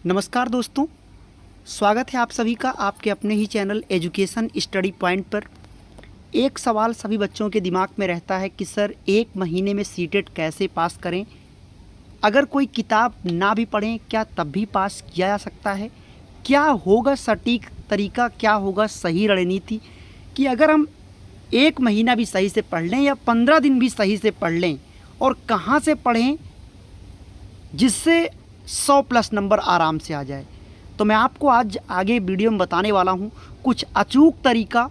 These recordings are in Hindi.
नमस्कार दोस्तों, स्वागत है आप सभी का आपके अपने ही चैनल एजुकेशन स्टडी पॉइंट पर। एक सवाल सभी बच्चों के दिमाग में रहता है कि सर 1 महीने में सीटेट कैसे पास करें। अगर कोई किताब ना भी पढ़ें क्या तब भी पास किया जा सकता है? क्या होगा सटीक तरीका, क्या होगा सही रणनीति कि अगर हम 1 महीना भी सही से पढ़ लें या 15 दिन भी सही से पढ़ लें और कहाँ से पढ़ें जिससे 100 प्लस नंबर आराम से आ जाए। तो मैं आपको आज आगे वीडियो में बताने वाला हूँ कुछ अचूक तरीका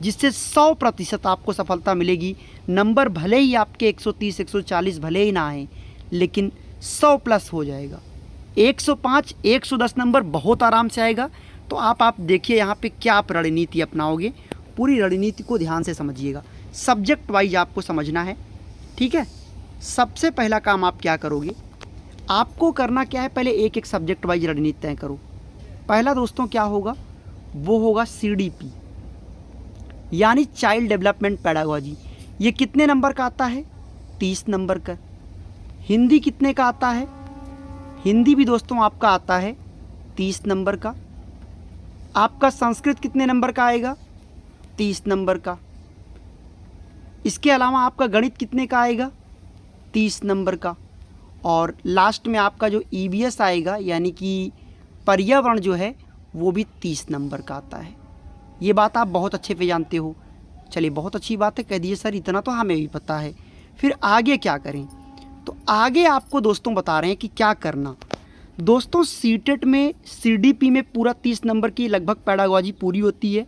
जिससे 100% आपको सफलता मिलेगी। नंबर भले ही आपके 130 140 भले ही ना आए, लेकिन 100 प्लस हो जाएगा। 105 110 नंबर बहुत आराम से आएगा। तो आप देखिए यहाँ पे क्या आप रणनीति अपनाओगे, पूरी रणनीति को ध्यान से समझिएगा। सब्जेक्ट वाइज आपको समझना है, ठीक है। सबसे पहला काम आप क्या करोगे, आपको करना क्या है, पहले एक एक सब्जेक्ट वाइज रणनीति तय करो। पहला दोस्तों क्या होगा, वो होगा CDP यानी चाइल्ड डेवलपमेंट पैडागॉजी। ये कितने नंबर का आता है? 30 नंबर का। हिंदी कितने का आता है? हिंदी भी दोस्तों आपका आता है 30 नंबर का। आपका संस्कृत कितने नंबर का आएगा? 30 नंबर का। इसके अलावा आपका गणित कितने का आएगा? 30 नंबर का। और लास्ट में आपका जो EVS आएगा यानी कि पर्यावरण जो है वो भी 30 नंबर का आता है। ये बात आप बहुत अच्छे पे जानते हो। चलिए बहुत अच्छी बात है, कह दीजिए सर इतना तो हमें भी पता है। फिर आगे क्या करें? तो आगे आपको दोस्तों बता रहे हैं कि क्या करना। दोस्तों सीटेट में CDP में पूरा 30 नंबर की लगभग पैडागॉजी पूरी होती है।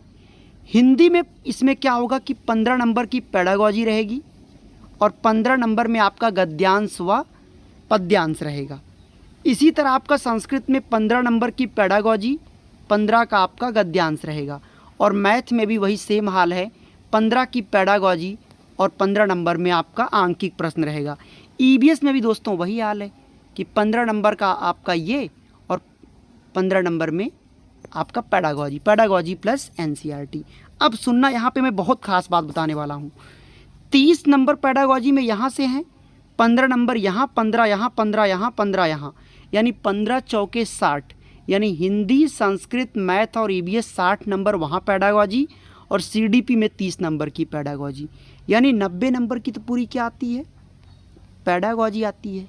हिंदी में इसमें क्या होगा कि 15 नंबर की पैडागॉजी रहेगी और 15 नंबर में आपका गद्यांश व पद्यांश रहेगा। इसी तरह आपका संस्कृत में 15 नंबर की पैडागॉजी, 15 का आपका गद्यांश रहेगा। और मैथ में भी वही सेम हाल है, 15 की पैडागॉजी और 15 नंबर में आपका आंकिक प्रश्न रहेगा। EVS में भी दोस्तों वही हाल है कि 15 नंबर का आपका ये और 15 नंबर में आपका पैडागॉजी प्लस NCERT। अब सुनना, यहाँ पे मैं बहुत खास बात बताने वाला हूँ। 30 नंबर पैडागॉजी में यहाँ से हैं, 15 नंबर यहाँ, 15 यहाँ, 15 यहाँ, 15 यहाँ, यानी 15 चौके 60। यानी हिंदी, संस्कृत, मैथ और EVS 60 नंबर वहाँ पैडागॉजी और CDP में 30 नंबर की पैडागॉजी, यानी 90 नंबर की तो पूरी क्या आती है? पैडागॉजी आती है।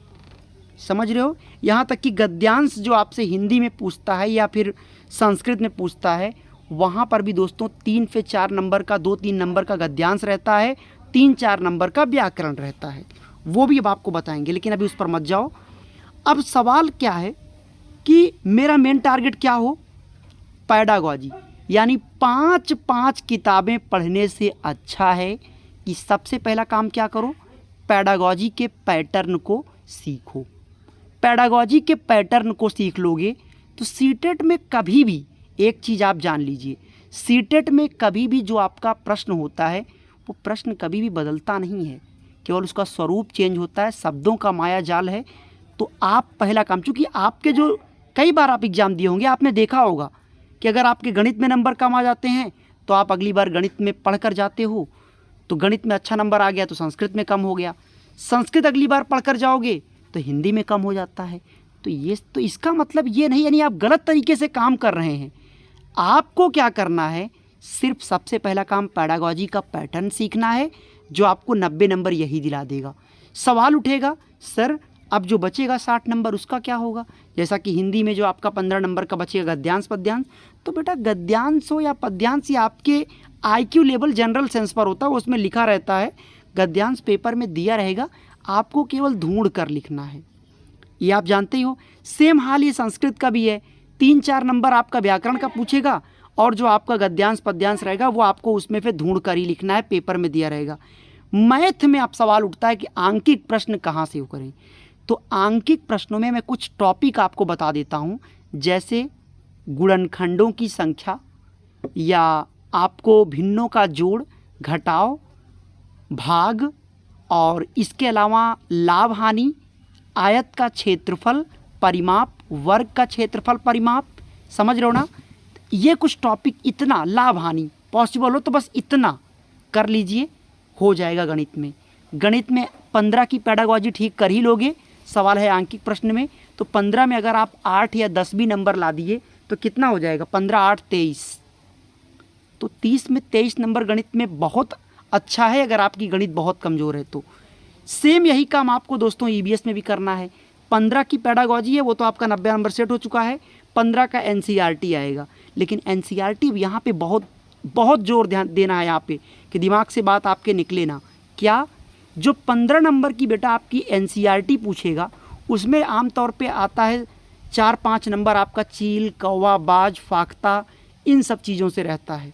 समझ रहे हो? यहाँ तक कि गद्यांश जो आपसे हिंदी में पूछता है या फिर संस्कृत में पूछता है, वहाँ पर भी दोस्तों 3 से 4 नंबर का, 2-3 नंबर का गद्यांश रहता है, 3-4 नंबर का व्याकरण रहता है। वो भी अब आपको बताएंगे, लेकिन अभी उस पर मत जाओ। अब सवाल क्या है कि मेरा मेन टारगेट क्या हो? पैडागॉजी, यानी 5 किताबें पढ़ने से अच्छा है कि सबसे पहला काम क्या करो, पैडागॉजी के पैटर्न को सीखो। पैडागॉजी के पैटर्न को सीख लोगे तो सीटेट में कभी भी एक चीज़ आप जान लीजिए, सीटेट में कभी भी जो आपका प्रश्न होता है वो प्रश्न कभी भी बदलता नहीं है, केवल उसका स्वरूप चेंज होता है, शब्दों का माया जाल है। तो आप पहला काम, चूँकि आपके जो कई बार आप एग्ज़ाम दिए होंगे, आपने देखा होगा कि अगर आपके गणित में नंबर कम आ जाते हैं तो आप अगली बार गणित में पढ़ कर जाते हो, तो गणित में अच्छा नंबर आ गया तो संस्कृत में कम हो गया, संस्कृत अगली बार पढ़ कर जाओगे तो हिंदी में कम हो जाता है। तो इसका मतलब ये नहीं, यानी आप गलत तरीके से काम कर रहे हैं। आपको क्या करना है, सिर्फ सबसे पहला काम पैडागॉजी का पैटर्न सीखना है, जो आपको 90 नंबर यही दिला देगा। सवाल उठेगा सर अब जो बचेगा 60 नंबर उसका क्या होगा? जैसा कि हिंदी में जो आपका 15 नंबर का बचेगा गद्यांश पद्यांश, तो बेटा गद्यांश हो या पद्यांश, ये आपके IQ लेवल जनरल सेंस पर होता है, उसमें लिखा रहता है, गद्यांश पेपर में दिया रहेगा, आपको केवल ढूंढ कर लिखना है। ये आप जानते ही हो। सेम हाल ये संस्कृत का भी है, 3-4 नंबर आपका व्याकरण का पूछेगा और जो आपका गद्यांश पद्यांश रहेगा वो आपको उसमें फिर ढूंढ कर ही लिखना है, पेपर में दिया रहेगा। मैथ में अब सवाल उठता है कि आंकिक प्रश्न कहाँ से करें। तो आंकिक प्रश्नों में मैं कुछ टॉपिक आपको बता देता हूँ, जैसे गुणनखंडों की संख्या, या आपको भिन्नों का जोड़ घटाव भाग, और इसके अलावा लाभ हानि, आयत का क्षेत्रफल परिमाप, वर्ग का क्षेत्रफल परिमाप। समझ रहे हो ना? ये कुछ टॉपिक, इतना लाभ हानि पॉसिबल हो तो बस इतना कर लीजिए, हो जाएगा। गणित में 15 की पैडागॉजी ठीक कर ही लोगे सवाल है आंकिक प्रश्न में, तो 15 में अगर आप 8 या 10 भी नंबर ला दिए तो कितना हो जाएगा, 15 8 23, तो 30 में 23 नंबर गणित में बहुत अच्छा है अगर आपकी गणित बहुत कमज़ोर है तो। सेम यही काम आपको दोस्तों ईवीएस में भी करना है। 15 की पेडागॉजी है वो तो आपका 90 नंबर सेट हो चुका है, 15 का एनसीईआरटी आएगा, लेकिन एनसीईआरटी यहाँ पे बहुत बहुत जोर ध्यान देना है यहाँ पे कि दिमाग से बात आपके निकले ना। क्या, जो 15 नंबर की बेटा आपकी एनसीईआरटी पूछेगा उसमें आमतौर पे आता है 4-5 नंबर आपका चील, कौवा, बाज, फाख्ता, इन सब चीज़ों से रहता है,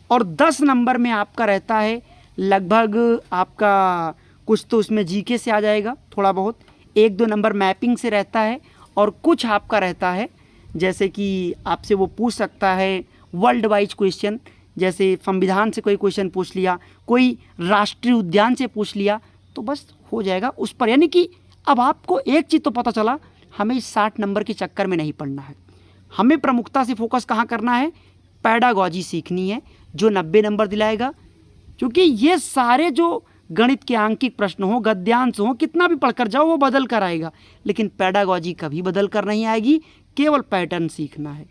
और 10 नंबर में आपका रहता है लगभग आपका कुछ तो उसमें जीके से आ जाएगा थोड़ा बहुत, 1-2 नंबर मैपिंग से रहता है, और कुछ आपका रहता है जैसे कि आपसे वो पूछ सकता है वर्ल्ड वाइज क्वेश्चन, जैसे संविधान से कोई क्वेश्चन पूछ लिया, कोई राष्ट्रीय उद्यान से पूछ लिया, तो बस हो जाएगा उस पर। यानी कि अब आपको एक चीज़ तो पता चला, हमें इस 60 नंबर के चक्कर में नहीं पड़ना है, हमें प्रमुखता से फोकस कहाँ करना है, पैडागॉजी सीखनी है जो 90 नंबर दिलाएगा। क्योंकि ये सारे जो गणित के आंकिक प्रश्न हो, गद्यांश हो, कितना भी पढ़कर जाओ वो बदल कर आएगा, लेकिन पैडागॉजी कभी बदल कर नहीं आएगी, केवल पैटर्न सीखना है।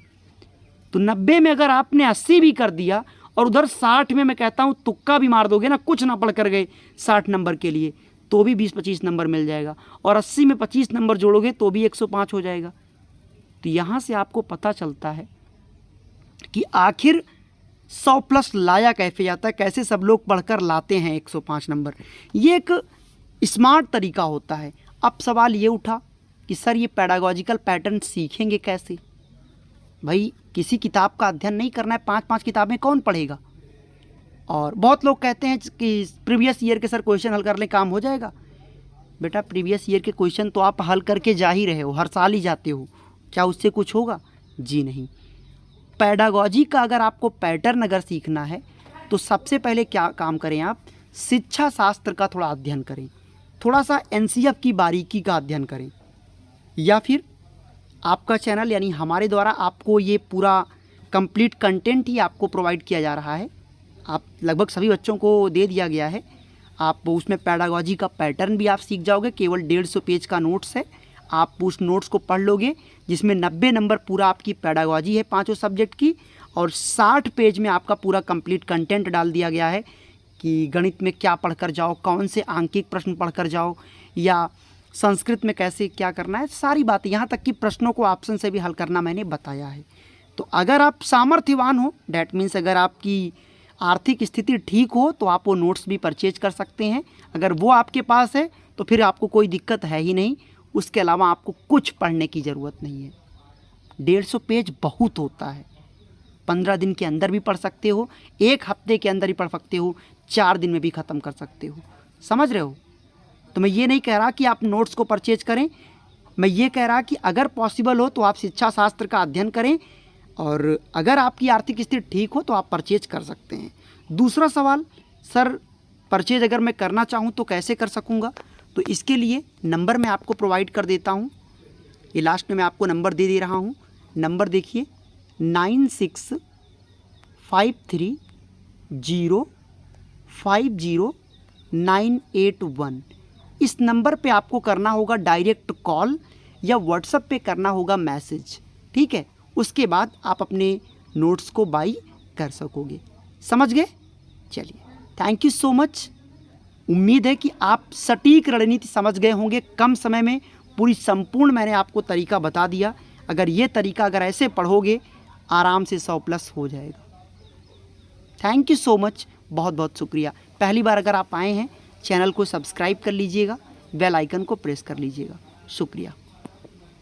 तो 90 में अगर आपने 80 भी कर दिया और उधर 60 में मैं कहता हूँ तुक्का भी मार दोगे ना, कुछ ना पढ़ कर गए 60 नंबर के लिए, तो भी 20-25 नंबर मिल जाएगा, और 80 में 25 नंबर जोड़ोगे तो भी 105 हो जाएगा। तो यहाँ से आपको पता चलता है कि आखिर 100+ लाया कैसे जाता है, कैसे सब लोग पढ़कर लाते हैं 105 नंबर। ये एक स्मार्ट तरीका होता है। अब सवाल ये उठा कि सर ये पैडागॉजिकल पैटर्न सीखेंगे कैसे? भाई किसी किताब का अध्ययन नहीं करना है, 5-5 किताबें कौन पढ़ेगा? और बहुत लोग कहते हैं कि प्रीवियस ईयर के सर क्वेश्चन हल कर ले काम हो जाएगा। बेटा प्रीवियस ईयर के क्वेश्चन तो आप हल करके जा ही रहे हो, हर साल ही जाते हो, क्या उससे कुछ होगा? जी नहीं। पैडागॉजी का अगर आपको पैटर्न अगर सीखना है तो सबसे पहले क्या काम करें, आप शिक्षा शास्त्र का थोड़ा अध्ययन करें, थोड़ा सा एनसीएफ की बारीकी का अध्ययन करें, या फिर आपका चैनल यानी हमारे द्वारा आपको ये पूरा कंप्लीट कंटेंट ही आपको प्रोवाइड किया जा रहा है। आप लगभग सभी बच्चों को दे दिया गया है, आप उसमें पैडागॉजी का पैटर्न भी आप सीख जाओगे। केवल 150 पेज का नोट्स है, आप उस नोट्स को पढ़ लोगे जिसमें 90 नंबर पूरा आपकी पैडागॉजी है पांचों सब्जेक्ट की, और 60 पेज में आपका पूरा कंप्लीट कंटेंट डाल दिया गया है कि गणित में क्या पढ़कर जाओ, कौन से आंकिक प्रश्न पढ़कर जाओ, या संस्कृत में कैसे क्या करना है, सारी बातें, यहाँ तक कि प्रश्नों को ऑप्शन से भी हल करना मैंने बताया है। तो अगर आप सामर्थ्यवान हो, डैट मीन्स अगर आपकी आर्थिक स्थिति ठीक हो, तो आप वो नोट्स भी परचेज कर सकते हैं। अगर वो आपके पास है तो फिर आपको कोई दिक्कत है ही नहीं, उसके अलावा आपको कुछ पढ़ने की ज़रूरत नहीं है। 150 पेज बहुत होता है, 15 दिन के अंदर भी पढ़ सकते हो, 1 हफ्ते के अंदर ही पढ़ सकते हो, 4 दिन में भी ख़त्म कर सकते हो। समझ रहे हो? तो मैं ये नहीं कह रहा कि आप नोट्स को परचेज करें, मैं ये कह रहा कि अगर पॉसिबल हो तो आप शिक्षा शास्त्र का अध्ययन करें, और अगर आपकी आर्थिक स्थिति ठीक हो तो आप परचेज कर सकते हैं। दूसरा सवाल, सर परचेज अगर मैं करना चाहूँ तो कैसे कर सकूँगा? तो इसके लिए नंबर मैं आपको प्रोवाइड कर देता हूँ, ये लास्ट में मैं आपको नंबर दे दे रहा हूँ। नंबर देखिए 9653050981। इस नंबर पे आपको करना होगा डायरेक्ट कॉल या व्हाट्सएप पे करना होगा मैसेज, ठीक है? उसके बाद आप अपने नोट्स को बाई कर सकोगे। समझ गए? चलिए, थैंक यू सो मच। उम्मीद है कि आप सटीक रणनीति समझ गए होंगे। कम समय में पूरी संपूर्ण मैंने आपको तरीका बता दिया। अगर ये तरीका अगर ऐसे पढ़ोगे आराम से 100+ हो जाएगा। थैंक यू सो मच, बहुत बहुत शुक्रिया। पहली बार अगर आप आए हैं, चैनल को सब्सक्राइब कर लीजिएगा, बेल आइकन को प्रेस कर लीजिएगा। शुक्रिया।